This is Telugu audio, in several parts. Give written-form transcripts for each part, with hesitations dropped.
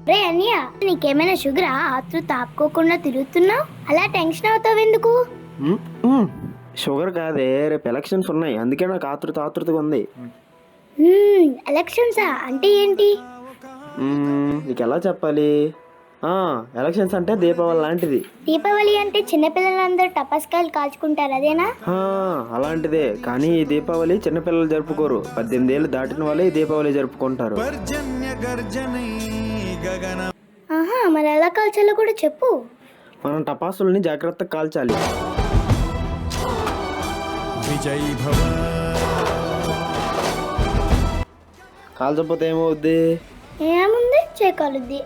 రే అన్నయ్య, నీకేమైనా షుగరా? ఆతృత ఆపుకోకుండా తిరుగుతున్నావు, అలా టెన్షన్ అవుతావు ఎందుకు? షుగర్ కాదే, రేపు ఎలక్షన్స్ ఉన్నాయి, అందుకే నాకు ఆతృతగా ఉంది. ఎలక్షన్సా అంటే ఏంటి? నీకు ఎలా చెప్పాలి? ఎలక్షన్స్ అంటే దీపావళి లాంటిది. దీపావళి అంటే చిన్నపిల్లలందరూ టపాస్కాయలు కాల్చుకుంటారు, అదేనా? అలాంటిదే, కానీ ఈ దీపావళి చిన్నపిల్లలు జరుపుకోరు. 18 ఏళ్ళు దాటిన వాళ్ళే ఈ దీపావళి జరుపుకుంటారు. మరి ఎలా కాల్చాలో కూడా చెప్పు. మనం టపాసుల్ని జాగ్రత్తగా కాల్చాలి. కాల్చకపోతే ఏమవుద్ది? ఏముంది, చేకాలుద్ది.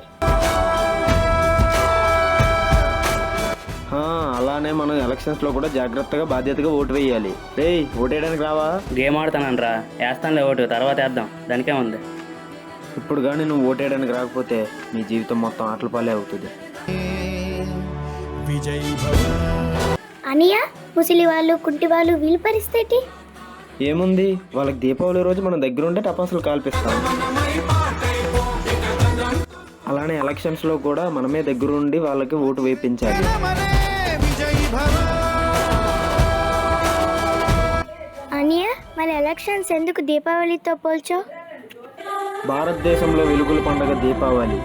అలానే మనం ఎలక్షన్స్ లో కూడా జాగ్రత్తగా బాధ్యతగా ఓటు వేయాలి. రేయ్, ఓటేయడానికి రావా? గేమ్ ఆడుతానరా, వేస్తానులే ఓటు, తర్వాత వేద్దాం, దానికే ఉంది. ఇప్పుడు కానీ నువ్వు ఓటేయడానికి రాకపోతే నీ జీవితం మొత్తం ఆటల పాలే అవుతుంది. అనియా, ముసలి వాళ్ళు, కుంటి వాళ్ళు, వీళ్ళ పరిస్థితి ఏముంది? వాళ్ళకి దీపావళి రోజు మనం దగ్గర ఉంటే టపాసులు కాల్పిస్తాం. అలానే ఎలక్షన్స్ లో కూడా మనమే దగ్గరుండి వాళ్ళకి ఓటు వేయించాలి. అనియా, మరి ఎలక్షన్స్ ఎందుకు దీపావళితో పోల్చావు? భారతదేశంలో వెలుగుల పండుగ దీపావళి.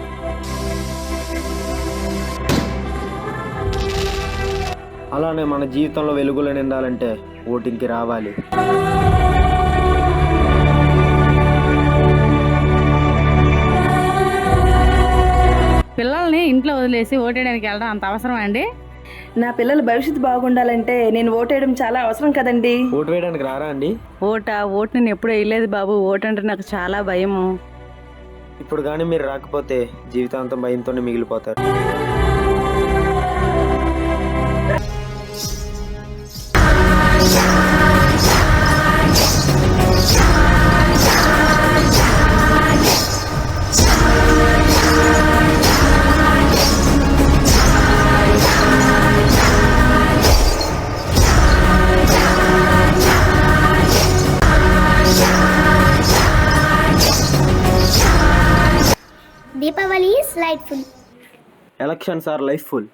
అలానే మన జీవితంలో వెలుగులు నిండాలంటే ఓటింగ్కి రావాలి. పిల్లల్ని ఇంట్లో వదిలేసి ఓటేయడానికి వెళ్ళడం అంత అవసరం అండి? నా పిల్లల భవిష్యత్తు బాగుండాలంటే నేను ఓటేయడం చాలా అవసరం కదండి. ఓటు వేయడానికి రారా అండి? ఓటు నేను ఎప్పుడు వేయలేదు బాబు. ఓటు అంటే నాకు చాలా భయము. ఇప్పుడు కానీ మీరు రాకపోతే జీవితాంతం భయంతోనే మిగిలిపోతారు. Deepavali is lightful. Elections are లైఫ్ఫుల్.